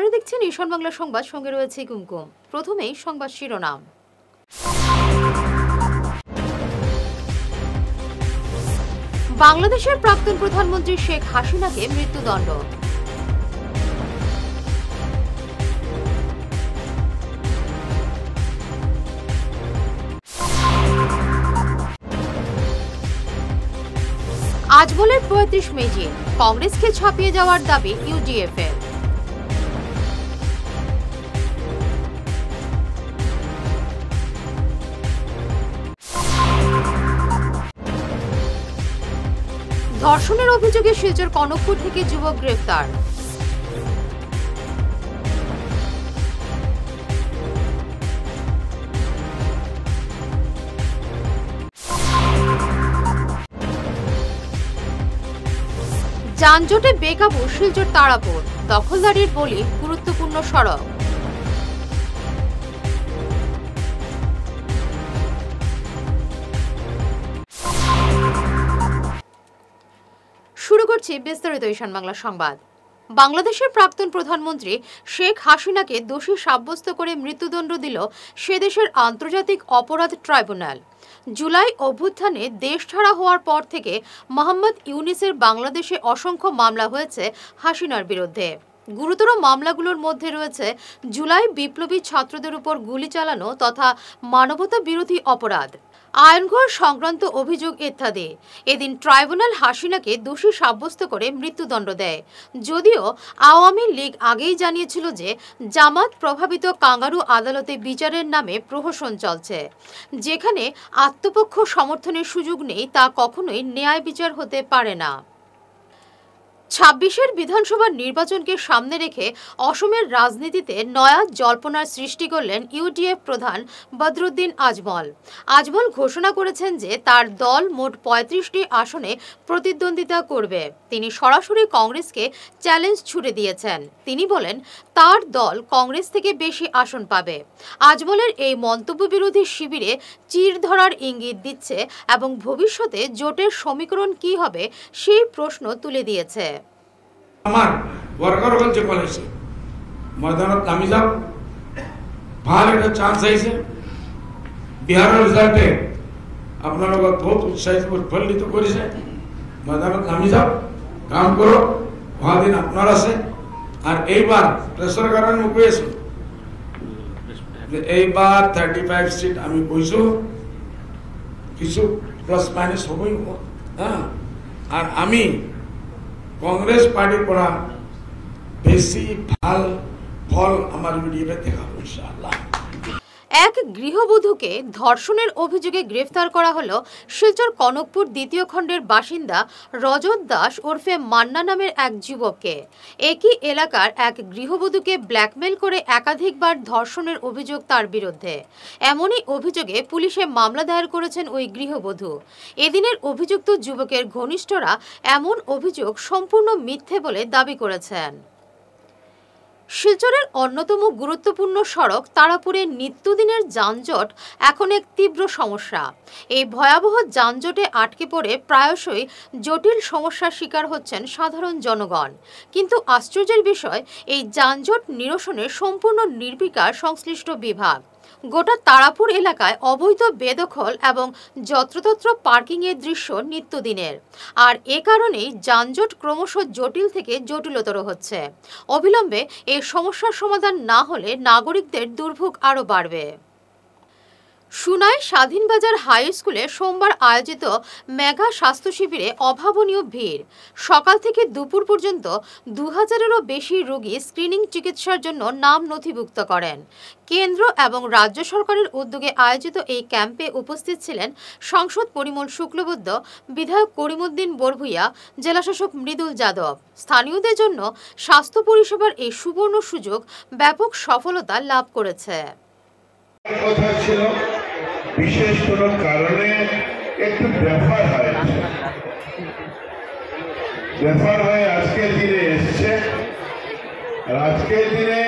আপনারা দেখছেন ঈশান বাংলা সংবাদ, সঙ্গে রয়েছে কুমকুম। প্রথমেই সংবাদ শিরোনাম। বাংলাদেশের প্রাক্তন প্রধানমন্ত্রী শেখ হাসিনাকে মৃত্যুদণ্ড। আজমলের ৩৫ মেজি, কংগ্রেসকে ছাপিয়ে যাওয়ার দাবি ইউডিএফ-এর। ধর্ষণের অভিযোগে শিলচর কনকপুর থেকে যুবক গ্রেফতার। যানজটে বেকাবু শিলচর তারাপুর, দখলদারির বলি গুরুত্বপূর্ণ সড়ক। শুরু করছি বিস্তারিত ঈশান বাংলা সংবাদ। বাংলাদেশের প্রাক্তন প্রধানমন্ত্রী শেখ হাসিনাকে দোষী সাব্যস্ত করে মৃত্যুদণ্ড দিল সে দেশের আন্তর্জাতিক অপরাধ ট্রাইব্যুনাল। জুলাই অভ্যুত্থানে দেশ ছাড়া হওয়ার পর থেকে মোহাম্মদ ইউনিসের বাংলাদেশে অসংখ্য মামলা হয়েছে হাসিনার বিরুদ্ধে। গুরুতর মামলাগুলোর মধ্যে রয়েছে জুলাই বিপ্লবী ছাত্রদের উপর গুলি চালানো তথা মানবতা বিরোধী অপরাধ, আইনঘর সংক্রান্ত অভিযোগ ইত্যাদি। এদিন ট্রাইব্যুনাল হাসিনাকে দোষী সাব্যস্ত করে মৃত্যুদণ্ড দেয়। যদিও আওয়ামী লীগ আগেই জানিয়েছিল যে জামাত প্রভাবিত কাঙ্গারু আদালতে বিচারের নামে প্রহসন চলছে, যেখানে আত্মপক্ষ সমর্থনের সুযোগ নেই, তা কখনোই ন্যায় বিচার হতে পারে না। ২৬-এর বিধানসভা নির্বাচনকে সামনে রেখে অসমের রাজনীতিতে নয়া জল্পনার সৃষ্টি করলেন ইউডিএফ প্রধান বদরুদ্দিন আজমল। আজমল ঘোষণা করেছেন যে তার দল মোট ৩৫টি আসনে প্রতিদ্বন্দ্বিতা করবে। তিনি সরাসরি কংগ্রেসকে চ্যালেঞ্জ ছুড়ে দিয়েছেন। তিনি বলেন তার দল কংগ্রেস থেকে বেশি আসন পাবে। আজমলের এই মন্তব্য বিরোধী শিবিরে চির ধরার ইঙ্গিত দিচ্ছে এবং ভবিষ্যতে জোটের সমীকরণ কি হবে সেই প্রশ্ন তুলে দিয়েছে। আমার ওয়ার্কার হল যে বলেছে ময়দানত নামি যাও, ভাল একটা চান্স আইছে। বিহারের রেজাল্টে আপনারা বহুত উৎসাহিত উৎফুল্লিত করেছে। ময়দানত নামি যাও, কাম করো, দিন আপনার আছে। আর এইবার প্রেসার কারণে মুখ হয়েছে যে এইবার 35 সিট আমি কইছো, কিছু প্লাস মাইনাস হবই। হ্যাঁ, আর আমি কংগ্রেস পার্টির পড়া বেশি ভাল ফল আমার ইউডিএফে দেখাবো ইনশাআল্লাহ। এক গৃহবধূকে ধর্ষণের অভিযোগে গ্রেফতার করা হলো শিলচর কনকপুর দ্বিতীয় খণ্ডের বাসিন্দা রজত দাস ওরফে মান্না নামের এক যুবককে। একই এলাকার এক গৃহবধূকে ব্ল্যাকমেল করে একাধিকবার ধর্ষণের অভিযোগ তার বিরুদ্ধে। এমনই অভিযোগে পুলিশে মামলা দায়ের করেছেন ওই গৃহবধূ। এদিনের অভিযুক্ত যুবকের ঘনিষ্ঠরা এমন অভিযোগ সম্পূর্ণ মিথ্যে বলে দাবি করেছেন। শিলচরের অন্যতম গুরুত্বপূর্ণ সড়ক তারাপুরের নিত্যদিনের যানজট এখন এক তীব্র সমস্যা। এই ভয়াবহ যানজটে আটকে পড়ে প্রায়শই জটিল সমস্যার শিকার হচ্ছেন সাধারণ জনগণ। কিন্তু আশ্চর্যের বিষয়, এই যানজট নিরসনে সম্পূর্ণ নির্বিকার সংশ্লিষ্ট বিভাগ। গোটা তারাপুর এলাকায় অবৈধ বেদখল এবং যত্রতত্র পার্কিংয়ের দৃশ্য নিত্যদিনের। আর এ কারণেই যানজট ক্রমশ জটিল থেকে জটিলতর হচ্ছে। অবিলম্বে এই সমস্যার সমাধান না হলে নাগরিকদের দুর্ভোগ আরও বাড়বে। সুনাই স্বাধীনবাজার হাই স্কুলে সোমবার আয়োজিত মেগা স্বাস্থ্য শিবিরে অভাবনীয় ভিড়। সকাল থেকে দুপুর পর্যন্ত ২০০০-এরও বেশি রোগী স্ক্রিনিং চিকিৎসার জন্য নাম নথিভুক্ত করেন। কেন্দ্র এবং রাজ্য সরকারের উদ্যোগে আয়োজিত এই ক্যাম্পে উপস্থিত ছিলেন সাংসদ পরিমল শুক্লবৈদ্য, বিধায়ক করিমউদ্দিন বরভূইয়া, জেলাশাসক মৃদুল যাদব। স্থানীয়দের জন্য স্বাস্থ্য পরিষেবার এই সুবর্ণ সুযোগ ব্যাপক সফলতা লাভ করেছে। কথা ছিল বিশেষ কোনো কারণে একটু ব্যাপার হয়ে আজকের দিনে এসছে। আর আজকের দিনে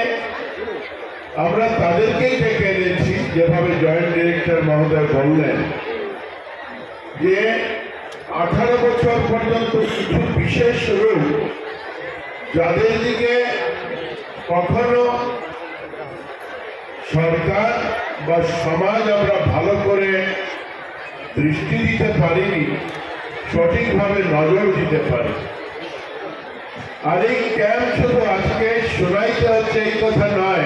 আমরা তাদেরকেই ডেকে এনেছি, যেভাবে জয়েন্ট ডিরেক্টর মহোদয় বললেন যে 18 বছর পর্যন্ত কিছু বিশেষ রোগ যাদের দিকে কখনো সরকার বা সমাজ আমরা ভালো করে দৃষ্টি দিতে পারিনি, সঠিকভাবে নজর দিতে পারি। আর এই ক্যাম্প শুধু আজকে শোনাইতে হচ্ছে এই কথা নয়,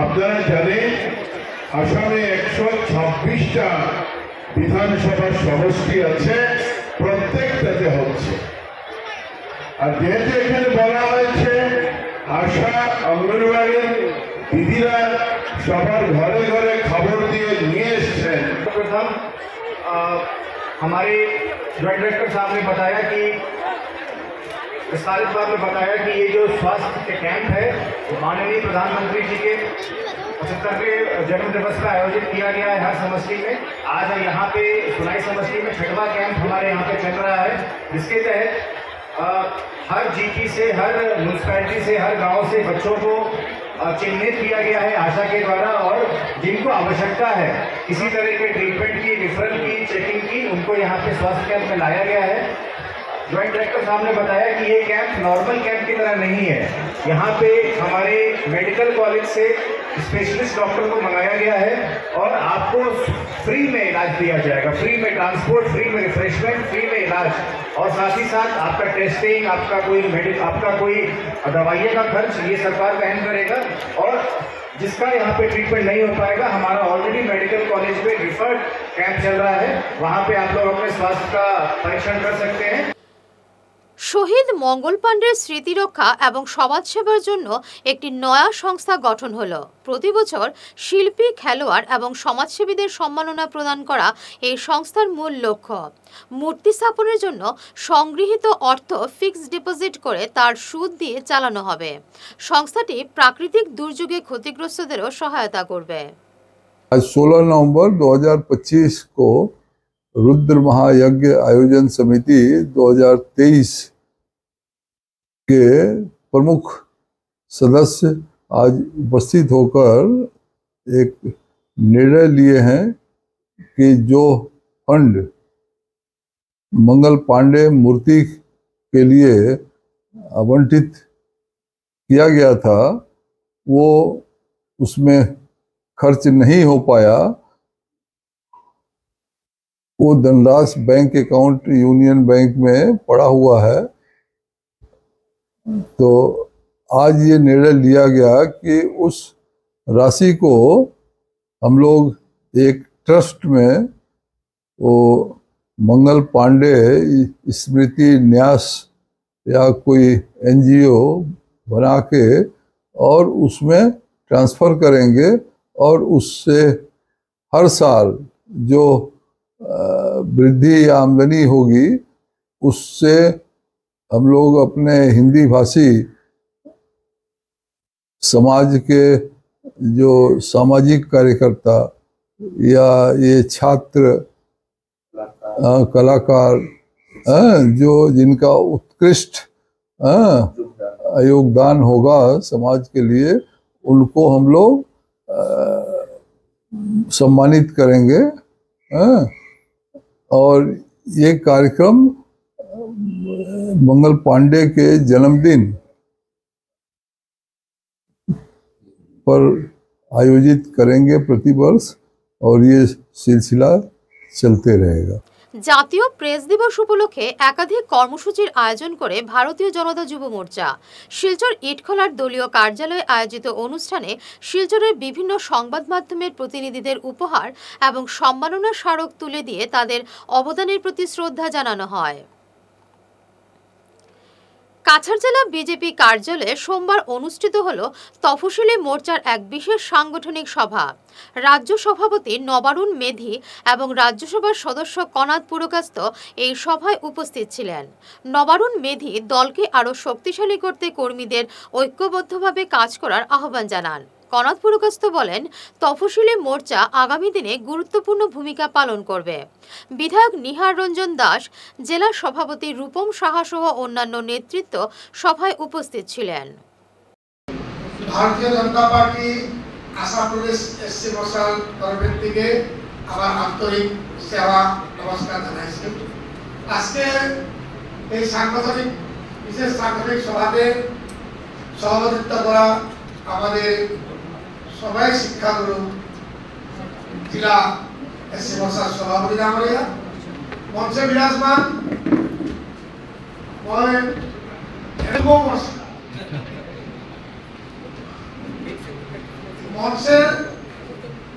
আপনারা জানেন আসামে 126টা বিধানসভার সমষ্টি আছে, প্রত্যেকটাতে হচ্ছে। আর যেহেতু এখানে বলা হয়েছে আশা অঙ্গনওয়াড়ির দিদিরা সবার ঘরে ঘরে খবর দিয়ে নিয়ে এসছেন। प्रथम हमारे ज्वाइंट डायरेक्टर साहब ने बताया कि विस्तारित बात में बताया कि ये जो स्वास्थ्य के कैंप है वो माननीय प्रधानमंत्री जी के 75वें जन्म दिवस का आयोजित किया गया है हर समष्टि में। आज यहाँ पे सुनाई समष्टि में 6वां कैंप हमारे यहाँ पे चल रहा है, जिसके तहत हर जीपी से, हर म्यूनसिपैलिटी से, हर गांव से बच्चों को चिन्हित किया गया है आशा के द्वारा, और जिनको आवश्यकता है किसी तरह के ट्रीटमेंट की, रिफरल की, चेकिंग की, उनको यहाँ पे स्वास्थ्य कैंप में लाया गया है। ज्वाइंट डायरेक्टर साहब ने बताया कि ये कैंप नॉर्मल कैंप की तरह नहीं है। यहाँ पे हमारे मेडिकल कॉलेज से स्पेशलिस्ट डॉक्टर को मंगाया गया है और आपको फ्री में इलाज दिया जाएगा, फ्री में ट्रांसपोर्ट, फ्री में रिफ्रेशमेंट, फ्री में इलाज, और साथ ही साथ आपका टेस्टिंग, आपका कोई दवाइयों का खर्च ये सरकार वहन करेगा। और जिसका यहाँ पे ट्रीटमेंट नहीं हो पाएगा, हमारा ऑलरेडी मेडिकल कॉलेज में रिफर्ड कैंप चल रहा है, वहाँ पे आप लोग अपने स्वास्थ्य का परीक्षण कर सकते हैं। শহীদ মঙ্গল পাণ্ডের স্মৃতি রক্ষা এবং সমাজসেবার জন্য একটি নয়া সংস্থা গঠন হলো। প্রতি বছর শিল্পী, খেলোয়াড় এবং সমাজসেবীদের সম্মাননা প্রদান করা এই সংস্থার মূল লক্ষ্য। মূর্তি স্থাপনের জন্য সংগৃহীত অর্থ ফিক্সড ডিপোজিট করে তার সুদ দিয়ে চালানো হবে। সংস্থাটি প্রাকৃতিক দুর্যোগে ক্ষতিগ্রস্তদেরও সহায়তা করবে। आज 16 नवंबर 2025 को रुद्र महायज्ञ आयोजन समिति 2023 के प्रमुख सदस्य आज उपस्थित होकर एक निर्णय लिए हैं कि जो फंड मंगल पांडे मूर्ति के लिए आवंटित किया गया था वो उसमें खर्च नहीं हो पाया, वो धनराशि बैंक अकाउंट यूनियन बैंक में पड़ा हुआ है। तो आज ये निर्णय लिया गया कि उस राशि को हम लोग एक ट्रस्ट में वो मंगल पांडे स्मृति न्यास या कोई एनजीओ बना के और उसमें ट्रांसफ़र करेंगे, और उससे हर साल जो वृद्धि या आमदनी होगी उससे हम लोग अपने हिंदी भाषी समाज के जो सामाजिक कार्यकर्ता या ये छात्र कलाकार जो जिनका उत्कृष्ट योगदान होगा समाज के लिए, उनको हम लोग सम्मानित करेंगे। और ये कार्यक्रम मंगल पांडे के जन्मदिन पर आयोजित करेंगे प्रतिवर्ष, और ये सिलसिला चलते रहेगा। জাতীয় প্রেস দিবস উপলক্ষে একাধিক কর্মসূচির আয়োজন করে ভারতীয় জনতা যুব মোর্চা। শিলচর ইটখলার দলীয় কার্যালয়ে আয়োজিত অনুষ্ঠানে শিলচরের বিভিন্ন সংবাদ মাধ্যমের প্রতিনিধিদের উপহার এবং সম্মাননা স্মারক তুলে দিয়ে তাদের অবদানের প্রতি শ্রদ্ধা জানানো হয়। কাছাড় জেলা বিজেপি কার্যালয়ে সোমবার অনুষ্ঠিত হল তফসিলি মোর্চার এক বিশেষ সাংগঠনিক সভা। রাজ্য সভাপতি নবারুণ মেধি এবং রাজ্যসভার সদস্য কনাদ পুরকাস্ত এই সভায় উপস্থিত ছিলেন। নবারুণ মেধি দলকে আরও শক্তিশালী করতে কর্মীদের ঐক্যবদ্ধভাবে কাজ করার আহ্বান জানান। কনাদ পুরকাস্ত বলেন, তফসিলি মোর্চা আগামী দিনে গুরুত্বপূর্ণ ভূমিকা পালন করবে। বিধায়ক নিহার রঞ্জন দাস, জেলা সভাপতি রূপম সাহা সহ অন্যান্য নেতৃত্ব সভায় উপস্থিত ছিলেন। ভারতীয় জনতা পার্টি আসাম প্রদেশ এসসি মোর্চার তরফের থেকে আমার আন্তরিক সেবা নমস্কার জানাইছি। আজকে এই বিশেষ সাংগঠনিক সভাতে সভাপতিত্ব করা আমাদের সবাই শিক্ষাগুরু জেলা এসসি মোর্চার সভাপতি ডাঙৰীয়া, মঞ্চে বিরাজমান মই যুৱ মোৰ্চা মঞ্চের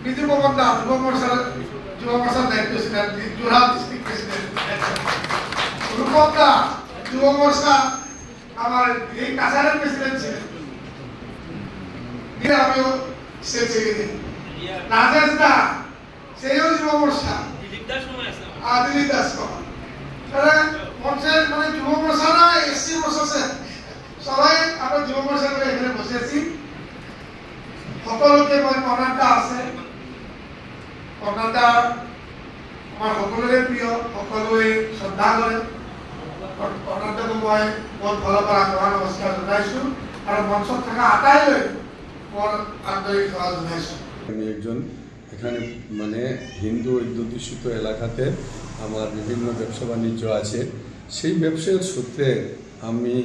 বিধি প্রবন্ধা যুব মোর্চার দায়িত্ব ছিলেন যোরহাট ডিস্ট্রিক্ট প্রেসিডেন্ট রূপক দা যুব মোর্চা আমার এই কাছাড়ের প্রেসিডেন্ট ছিলেন, আমিও সে ছেড়ে দিই। রাজেশ দা সেও যুব মোর্চা, দিলীপ দাস মঞ্চের মানে যুব মোর্চা না এসসি মোর্চা সবাই আমরা যুব মোর্চা করে এখানে বসে আছি। সকলোকে মই কৰ্ণাটক আছে, কৰ্ণাটক আমাৰ সকলোৰে প্ৰিয়, সকলোৱে শ্ৰদ্ধা কৰে। কৰ্ণাটক মই মোৰ ফালৰ পৰা সেৱা নমস্কাৰ জনাইছোঁ আৰু মঞ্চত থকা আটাইলৈ মোৰ আন্তৰিক সেৱা জনাইছোঁ। আমি একজন এখানে মানে হিন্দু অধ্যুষিত এলাকাতে আমার বিভিন্ন ব্যবসা বাণিজ্য আছে। সেই ব্যবসার সূত্রে আমি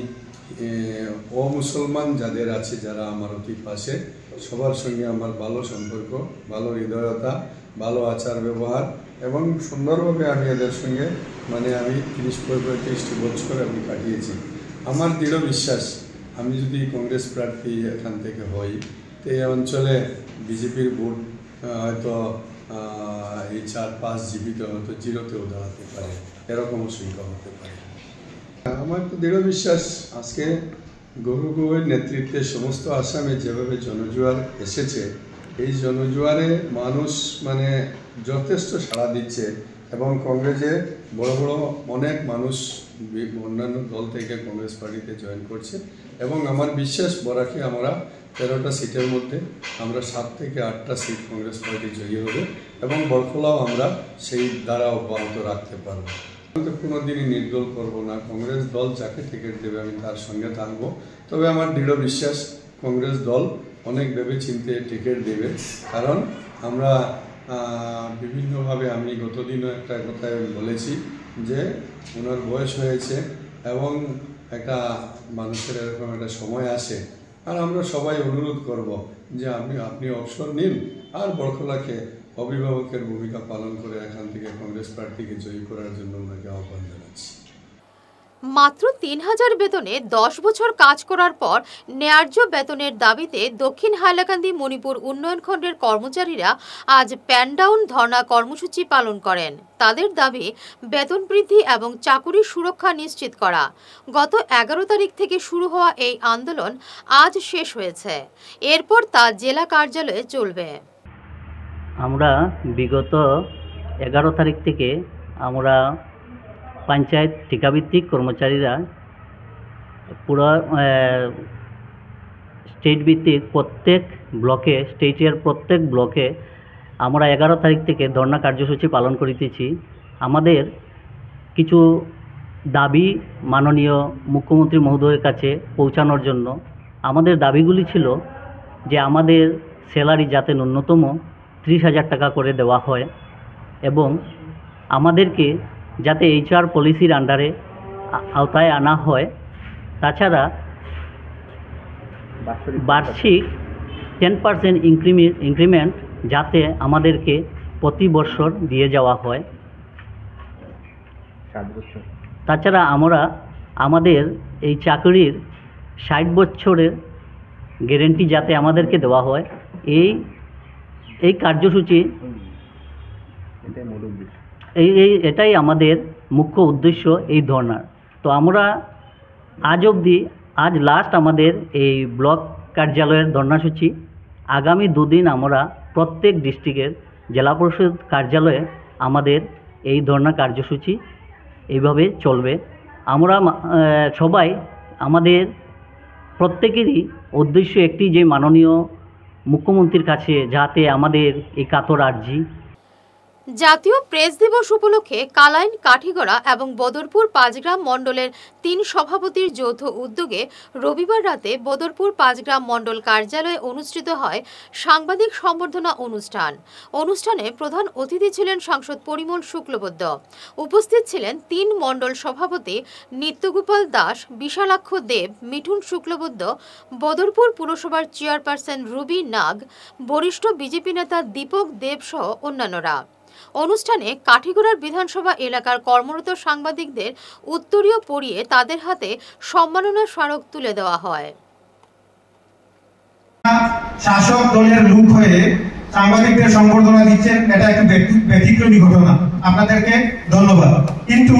অমুসলমান যাদের আছে, যারা আমার অতি পাশে, সবার সঙ্গে আমার ভালো সম্পর্ক, ভালো হৃদয়তা, ভালো আচার ব্যবহার এবং সুন্দরভাবে আমি এদের সঙ্গে মানে আমি 30-35টি বছর আমি কাটিয়েছি। আমার দৃঢ় বিশ্বাস আমি যদি কংগ্রেস প্রার্থী এখান থেকে হই তো এই অঞ্চলে বিজেপির ভোট হয়তো এই 4-5 জিবিতে হয়তো জিরোতেও দাঁড়াতে পারে, এরকমও সংখ্যা হতে পারে। আমার তো দৃঢ় বিশ্বাস আজকে গরু গগৈর নেতৃত্বে সমস্ত আসামে যেভাবে জনজোয়ার এসেছে, এই জনজোয়ারে মানুষ মানে যথেষ্ট সাড়া দিচ্ছে এবং কংগ্রেসে বড় বড় অনেক মানুষ অন্যান্য দল থেকে কংগ্রেস পার্টিতে জয়েন করছে এবং আমার বিশ্বাস বরাকে আমরা 13টা সিটের মধ্যে আমরা 7 থেকে 8টা সিট কংগ্রেস পার্টি জয়ী হবে এবং বরখলাও আমরা সেই দ্বারা অব্যাহত রাখতে পারবো। আমি তো কোনোদিনই নির্দল করবো না, কংগ্রেস দল যাকে টিকিট দেবে আমি তার সঙ্গে থাকবো। তবে আমার দৃঢ় বিশ্বাস কংগ্রেস দল অনেক ভেবে চিন্তে টিকিট দেবে, কারণ আমরা বিভিন্নভাবে আমি গতদিনও একটা কথা বলেছি যে ওনার বয়স হয়েছে এবং একটা মানুষের এরকম একটা সময় আসে, আর আমরা সবাই অনুরোধ করব যে আপনি অবসর নিন আর বরখলাকে অভিভাবকের ভূমিকা পালন করে এখান থেকে কংগ্রেস প্রার্থীকে জয়ী করার জন্য ওনাকে আহ্বান জানাচ্ছি। মাত্র 3000 বেতনে 10 বছর কাজ করার পর ন্যায্য বেতনের দাবিতে দক্ষিণ হাইলাকান্দি মণিপুর উন্নয়ন খণ্ডের কর্মচারীরা আজ প্যান ডাউন ধর্ণা কর্মসূচি পালন করেন। তাদের দাবি বেতন বৃদ্ধি এবং চাকুরির সুরক্ষা নিশ্চিত করা। গত 11 তারিখ থেকে শুরু হওয়া এই আন্দোলন আজ শেষ হয়েছে, এরপর তা জেলা কার্যালয়ে চলবে। আমরা বিগত 11 তারিখ থেকে আমরা পঞ্চায়েত ঠিকাভিত্তিক কর্মচারীরা পুরো স্টেট ভিত্তিক প্রত্যেক ব্লকে, স্টেটের প্রত্যেক ব্লকে আমরা 11 তারিখ থেকে ধর্ণা কার্যসূচি পালন করিতেছি। আমাদের কিছু দাবি মাননীয় মুখ্যমন্ত্রী মহোদয়ের কাছে পৌঁছানোর জন্য। আমাদের দাবিগুলি ছিল যে আমাদের স্যালারি যাতে ন্যূনতম 30,000 টাকা করে দেওয়া হয় এবং আমাদেরকে যাতে HR পলিসির আন্ডারে আওতায় আনা হয়। তাছাড়া বার্ষিক 10% ইনক্রিমেন্ট যাতে আমাদেরকে প্রতি বছর দিয়ে যাওয়া হয়। তাছাড়া আমরা আমাদের এই চাকরির 60 বছরের গ্যারেন্টি যাতে আমাদেরকে দেওয়া হয়, এই কার্যসূচি এটাই আমাদের মুখ্য উদ্দেশ্য এই ধর্নার। তো আমরা আজ লাস্ট আমাদের এই ব্লক কার্যালয়ের ধর্নাসূচি। আগামী 2 দিন আমরা প্রত্যেক ডিস্ট্রিক্টের জেলা পরিষদ কার্যালয়ে আমাদের এই ধর্না কার্যসূচি এইভাবে চলবে। আমরা সবাই আমাদের প্রত্যেকেরই উদ্দেশ্য একটি, যে মাননীয় মুখ্যমন্ত্রীর কাছে যাতে আমাদের এই কাতর আর্জি। জাতীয় প্রেস দিবস উপলক্ষে কালাইন, কাঠিগড়া এবং বদরপুর পাঁচগ্রাম মণ্ডলের 3 সভাপতির যৌথ উদ্যোগে রবিবার রাতে বদরপুর পাঁচগ্রাম মণ্ডল কার্যালয়ে অনুষ্ঠিত হয় সাংবাদিক সম্বর্ধনা অনুষ্ঠান। অনুষ্ঠানে প্রধান অতিথি ছিলেন সাংসদ পরিমল শুক্লবৈদ্য। উপস্থিত ছিলেন 3 মণ্ডল সভাপতি নিত্যগোপাল দাস, বিশালাক্ষ দেব, মিঠুন শুক্লবৈদ্য, বদরপুর পুরসভার চেয়ারপারসন রুবি নাগ, বরিষ্ঠ বিজেপি নেতা দীপক দেব সহ অন্যান্যরা। অনুষ্ঠানে কাঠিগড়ার বিধানসভা এলাকার কর্মরত সাংবাদিকদের উত্তরীয় পরিয়ে তাদের হাতে সম্মাননা স্মারক তুলে দেওয়া হয়। শাসক দলের লোক হয়ে সাংবাদিকদের সম্বর্ধনা দিচ্ছেন, এটা একটু ব্যতিক্রমী ঘটনা। আপনাদেরকে ধন্যবাদ। কিন্তু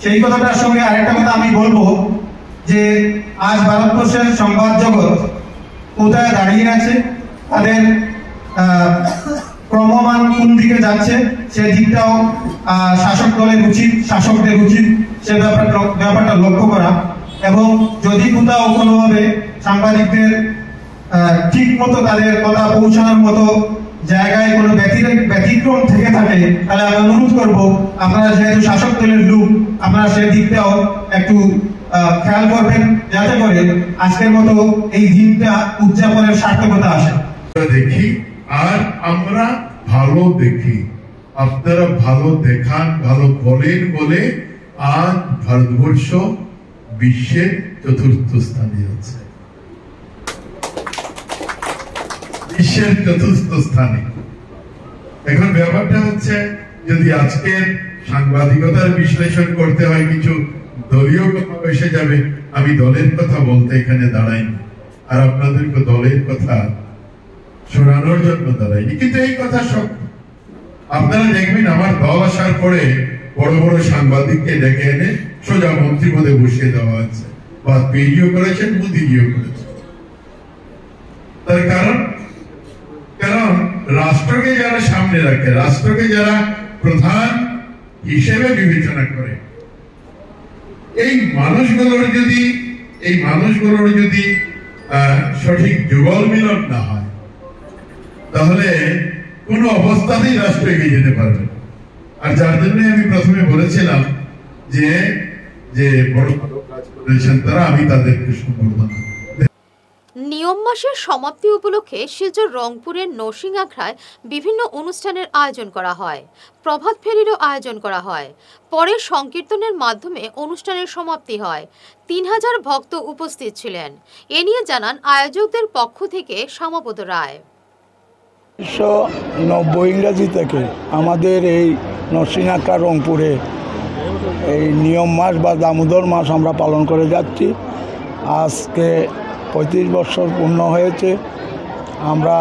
সেই কথাটার সঙ্গে আরেকটা কথা আমি বলবো যে আজ ভারতবর্ষের সংবাদ জগৎ কোথায় দাঁড়িয়ে আছে, তাদের ক্রমমান কোন দিকে যাচ্ছে, সেই দিকটাও শাসক দলের উচিত, শাসকদের উচিত সে ব্যাপারটা লক্ষ্য করা। এবং যদি কোথাও কোনোভাবে সাংবাদিকদের ঠিক মতো তাদের কথা পৌঁছানোর মতো জায়গায় কোনো ব্যতিক্রম থেকে থাকে, তাহলে আমি অনুরোধ করবো আপনারা যেহেতু শাসক দলের লোক, আপনারা সেই দিকটাও একটু খেয়াল করবেন, যাতে করে আজকের মতো এই দিনটা উদযাপনের সার্থকতা আসে। দেখি আর আমরা ভালো দেখি, আপনারা ভালো দেখান, ভালো বলেন বলে আজ ভারতবর্ষ বিশ্বের 4র্থ স্থানে আছে, বিশ্বের 4র্থ স্থানে। এখন ব্যাপারটা হচ্ছে, যদি আজকের সাংবাদিকতার বিশ্লেষণ করতে হয়, কিছু দলীয় কথা এসে যাবে। আমি দলের কথা বলতে এখানে দাঁড়াইনি, আর আপনাদেরকে দলের কথা শোনানোর জন্য দাঁড়াইনি, কিন্তু এই কথা সত্য। আপনারা দেখবেন আমার দল আসার পরে বড় বড় সাংবাদিককে ডেকে এনে সোজা মন্ত্রী পদে বসিয়ে দেওয়া হচ্ছে, বা পিডিও করেছেন, মোদিজিও করেছেন। তার কারণ রাষ্ট্রকে যারা সামনে রাখে, রাষ্ট্রকে যারা প্রধান হিসেবে বিবেচনা করে, এই মানুষগুলোর যদি সঠিক যুগল মিলন না হয়, তাহলে কোন অবস্থাতেই রাষ্ট্র এগিয়ে যেতে পারবে। আর যার জন্য আমি প্রথমে বলেছিলাম যে বড় কাজ করেছেন তারা, আমি তাদেরকে সম্বর্ধনা। নিয়ম মাসের সমাপ্তি উপলক্ষে শিলচর রংপুরের নরসিং আখড়ায় বিভিন্ন অনুষ্ঠানের আয়োজন করা হয়। প্রভাত ফেরিরও আয়োজন করা হয়। পরে সংকীর্তনের মাধ্যমে অনুষ্ঠানের সমাপ্তি হয়। 3000 ভক্ত উপস্থিত ছিলেন। এ নিয়ে জানান আয়োজকদের পক্ষ থেকে শ্যামাপদ রায়। 1990 ইংরাজি থেকে আমাদের এই নরসিং আখড়া রংপুরে এই নিয়ম মাস বা দামোদর মাস আমরা পালন করে যাচ্ছি। আজকে 35 বছর পূর্ণ হয়েছে। আমরা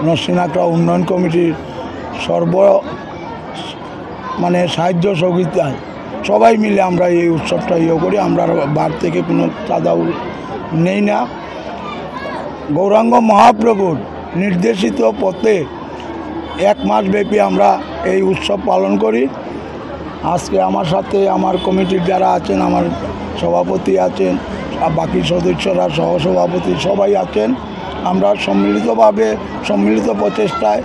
নরসিং আখড়া উন্নয়ন কমিটির সাহায্য সহযোগিতায় সবাই মিলে আমরা এই উৎসবটা করি। আমরা বার থেকে কোনো চাঁদা নেই না। গৌরাঙ্গ মহাপ্রভুর নির্দেশিত পথে 1 মাস ব্যাপী আমরা এই উৎসব পালন করি। আজকে আমার সাথে আমার কমিটির যারা আছেন, আমার সভাপতি আছেন, বাকি সদস্যরা, সহসভাপতি সবাই আছেন। আমরা সম্মিলিত প্রচেষ্টায়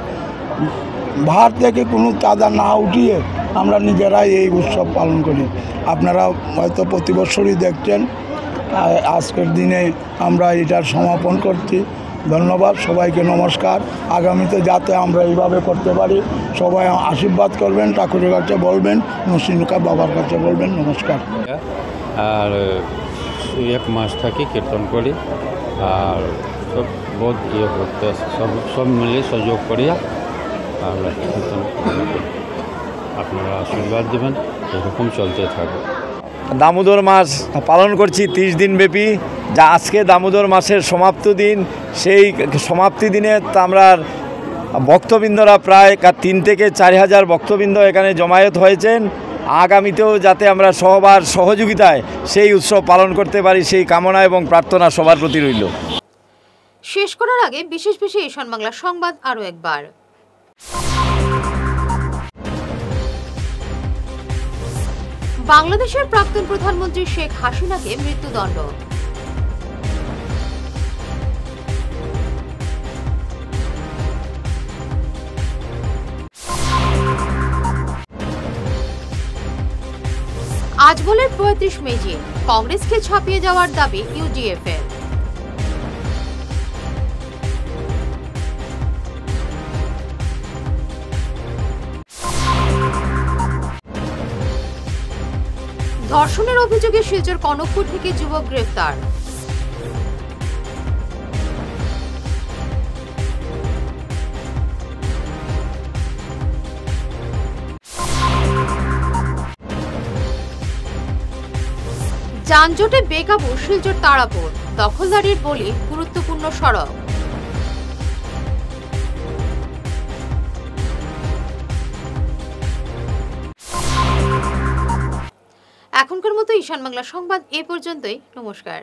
বাহার থেকে কোনো চাঁদা না উঠিয়ে আমরা নিজেরাই এই উৎসব পালন করি। আপনারা হয়তো প্রতি বছরই দেখছেন। আজকের দিনে আমরা এটার সমাপন করছি। ধন্যবাদ, সবাইকে নমস্কার। আগামীতে যাতে আমরা এইভাবে করতে পারি, সবাই আশীর্বাদ করবেন, ঠাকুরের কাছে বলবেন, নরসিংহকা বাবার কাছে বলবেন। নমস্কার। আর 1 মাস থাকি কীর্তন করি, আর সব বহুত করতে সব মিলে সহযোগ করিয়া আমরা কীর্তন করি। আপনারা আশীর্বাদ দেবেন, এরকম চলতে থাকবে। দামোদর মাস পালন করছি 30 দিন ব্যাপী, যা আজকে দামোদর মাসের সমাপ্ত দিন। সেই সমাপ্তি দিনে আমরা ভক্তবৃন্দরা প্রায় 3 থেকে 4000 ভক্তবৃন্দ এখানে জমায়েত হয়েছেন। আগামীতেও যাতে আমরা সবার সহযোগিতায় সেই উৎসব পালন করতে পারি, সেই কামনা এবং প্রার্থনা সবার প্রতি রইল। শেষ করার আগে বিশেষ ঈশান বাংলা সংবাদ আরও একবার। বাংলাদেশের প্রাক্তন প্রধানমন্ত্রী শেখ হাসিনাকে মৃত্যুদণ্ড। আজমলের ৩৫ মেজি, কংগ্রেসকে ছাপিয়ে যাওয়ার দাবি ইউডিএফ-এর। ধর্ষণের অভিযোগে শিলচর কনকপুর থেকে যুবক গ্রেফতার। যানজটে বেকাবু শিলচর তারাপুর, দখলদারির বলি গুরুত্বপূর্ণ সড়ক। এখনকার মতো ঈশান বাংলা সংবাদ এ পর্যন্তই। নমস্কার।